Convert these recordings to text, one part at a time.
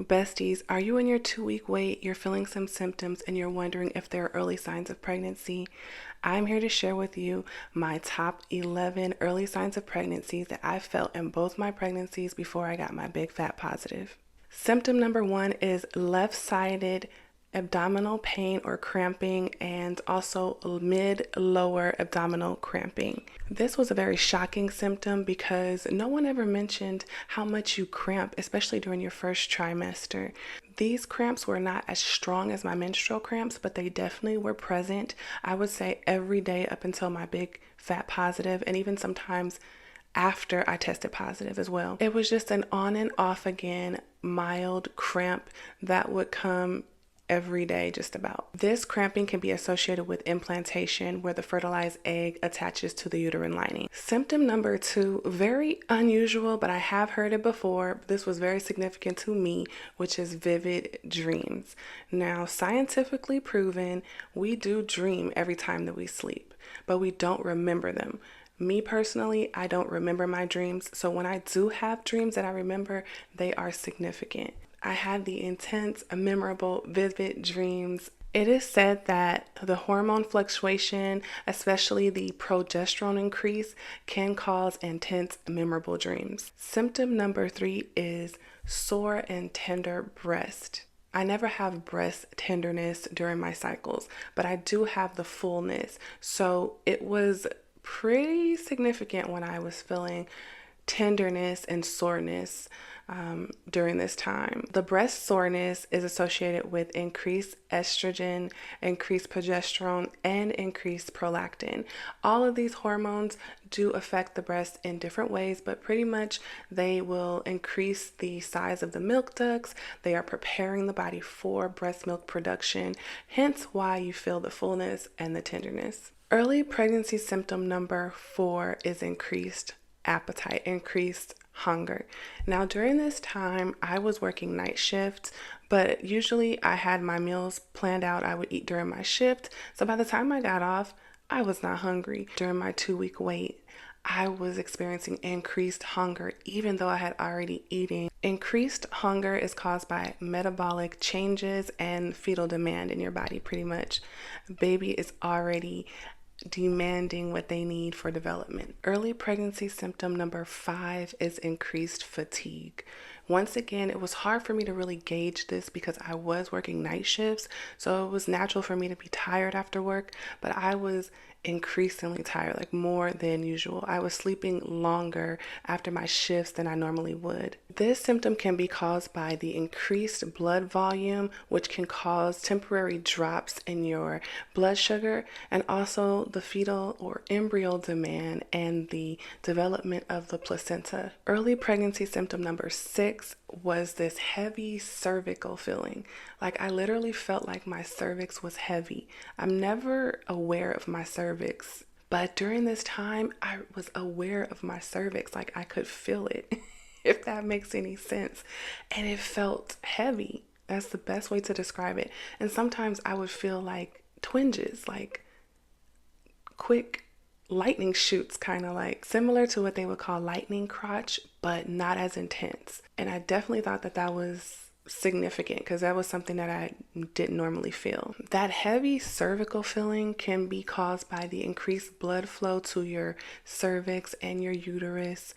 Besties, are you in your 2 week wait? You're feeling some symptoms and you're wondering if there are early signs of pregnancy? I'm here to share with you my top 11 early signs of pregnancy that I felt in both my pregnancies before I got my big fat positive. Symptom number one is left-sided abdominal pain or cramping, and also mid-lower abdominal cramping. This was a very shocking symptom because no one ever mentioned how much you cramp, especially during your first trimester. These cramps were not as strong as my menstrual cramps, but they definitely were present. I would say every day up until my big fat positive, and even sometimes after I tested positive as well. It was just an on and off again mild cramp that would come every day just about. This cramping can be associated with implantation, where the fertilized egg attaches to the uterine lining. Symptom number two, very unusual, but I have heard it before. This was very significant to me, which is vivid dreams. Now, scientifically proven, we do dream every time that we sleep, but we don't remember them. Me personally, I don't remember my dreams, so when I do have dreams that I remember, they are significant. I had the intense, memorable, vivid dreams. It is said that the hormone fluctuation, especially the progesterone increase, can cause intense, memorable dreams. Symptom number three is sore and tender breast. I never have breast tenderness during my cycles, but I do have the fullness. So it was pretty significant when I was feeling tenderness and soreness during this time. The breast soreness is associated with increased estrogen, increased progesterone, and increased prolactin. All of these hormones do affect the breast in different ways, but pretty much they will increase the size of the milk ducts. They are preparing the body for breast milk production, hence why you feel the fullness and the tenderness. Early pregnancy symptom number four is increased appetite, increased hunger. Now, during this time, I was working night shifts, but usually I had my meals planned out. I would eat during my shift. So by the time I got off, I was not hungry. During my 2 week wait, I was experiencing increased hunger, even though I had already eaten. Increased hunger is caused by metabolic changes and fetal demand in your body, pretty much. Baby is already demanding what they need for development. Early pregnancy symptom number five is increased fatigue. Once again, it was hard for me to really gauge this because I was working night shifts, so it was natural for me to be tired after work, but I was increasingly tired, like more than usual. I was sleeping longer after my shifts than I normally would. This symptom can be caused by the increased blood volume, which can cause temporary drops in your blood sugar, and also the fetal or embryo demand and the development of the placenta. Early pregnancy symptom number six was this heavy cervical feeling. Like I literally felt like my cervix was heavy. I'm never aware of my cervix, but during this time I was aware of my cervix. Like I could feel it, if that makes any sense. And it felt heavy. That's the best way to describe it. And sometimes I would feel like twinges, like quick lightning shoots, kind of like similar to what they would call lightning crotch, but not as intense. And I definitely thought that that was significant because that was something that I didn't normally feel. That heavy cervical feeling can be caused by the increased blood flow to your cervix and your uterus,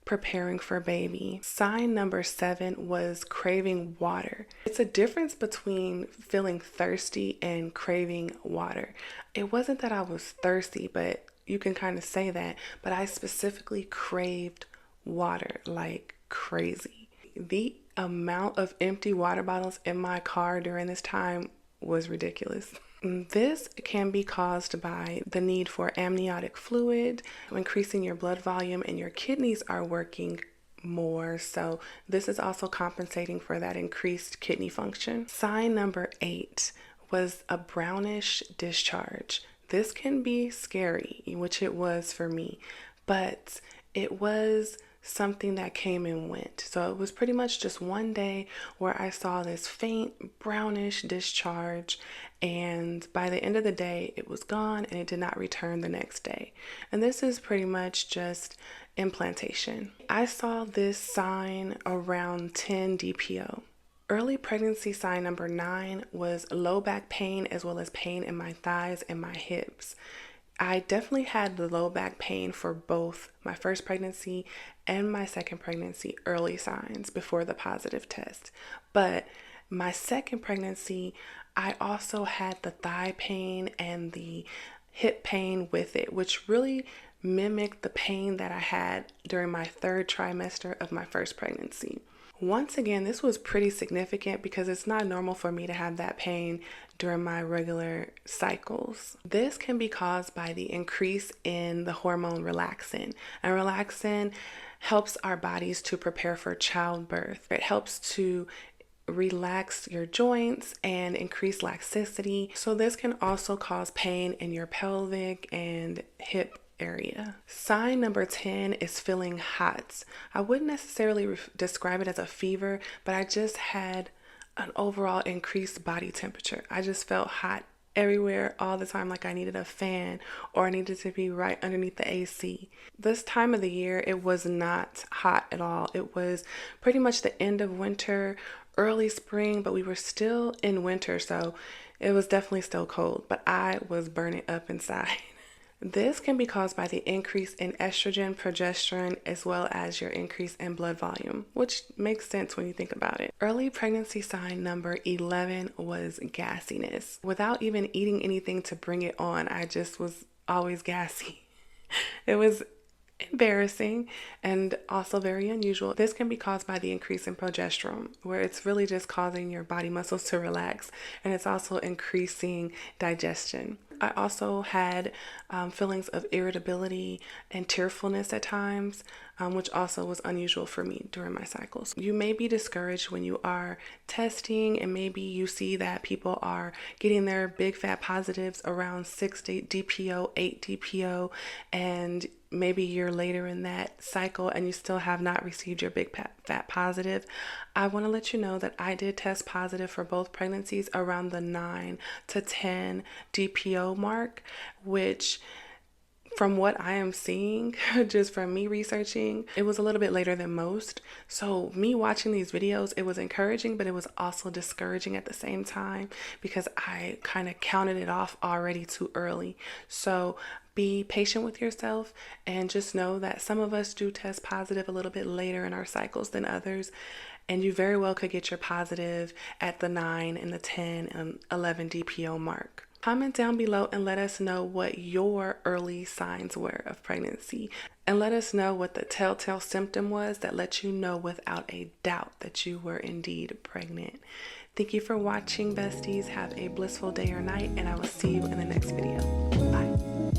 preparing for baby. Sign number seven was craving water. It's a difference between feeling thirsty and craving water. It wasn't that I was thirsty, but you can kind of say that, but I specifically craved water like crazy. The amount of empty water bottles in my car during this time was ridiculous. This can be caused by the need for amniotic fluid, increasing your blood volume, and your kidneys are working more. So this is also compensating for that increased kidney function. Sign number eight was a brownish discharge. This can be scary, which it was for me, but it was something that came and went. So it was pretty much just one day where I saw this faint brownish discharge, and by the end of the day it was gone and it did not return the next day. And this is pretty much just implantation. I saw this sign around 10 DPO. Early pregnancy sign number 9 was low back pain as well as pain in my thighs and my hips. I definitely had the low back pain for both my first pregnancy and my second pregnancy early signs before the positive test. But my second pregnancy, I also had the thigh pain and the hip pain with it, which really mimicked the pain that I had during my third trimester of my first pregnancy. Once again, this was pretty significant because it's not normal for me to have that pain during my regular cycles. This can be caused by the increase in the hormone relaxin. And relaxin helps our bodies to prepare for childbirth. It helps to relax your joints and increase laxicity. So this can also cause pain in your pelvic and hip area. Sign number 10 is feeling hot. I wouldn't necessarily describe it as a fever, but I just had an overall increased body temperature. I just felt hot everywhere all the time, like I needed a fan or I needed to be right underneath the AC. This time of the year, it was not hot at all. It was pretty much the end of winter, early spring, but we were still in winter, so it was definitely still cold, but I was burning up inside. This can be caused by the increase in estrogen, progesterone, as well as your increase in blood volume, which makes sense when you think about it. Early pregnancy sign number 11 was gassiness. Without even eating anything to bring it on, I just was always gassy. It was embarrassing and also very unusual. This can be caused by the increase in progesterone, where it's really just causing your body muscles to relax, and it's also increasing digestion. I also had feelings of irritability and tearfulness at times, which also was unusual for me during my cycles. You may be discouraged when you are testing and maybe you see that people are getting their big fat positives around 6 DPO, 8 DPO, and maybe you're later in that cycle and you still have not received your big fat positive. I want to let you know that I did test positive for both pregnancies around the 9 to 10 DPO mark, which from what I am seeing, just from me researching, it was a little bit later than most. So me watching these videos, it was encouraging, but it was also discouraging at the same time because I kind of counted it off already too early. So be patient with yourself and just know that some of us do test positive a little bit later in our cycles than others. And you very well could get your positive at the 9 and the 10 and 11 DPO mark. Comment down below and let us know what your early signs were of pregnancy. And let us know what the telltale symptom was that let you know without a doubt that you were indeed pregnant. Thank you for watching, besties. Have a blissful day or night, and I will see you in the next video. Bye.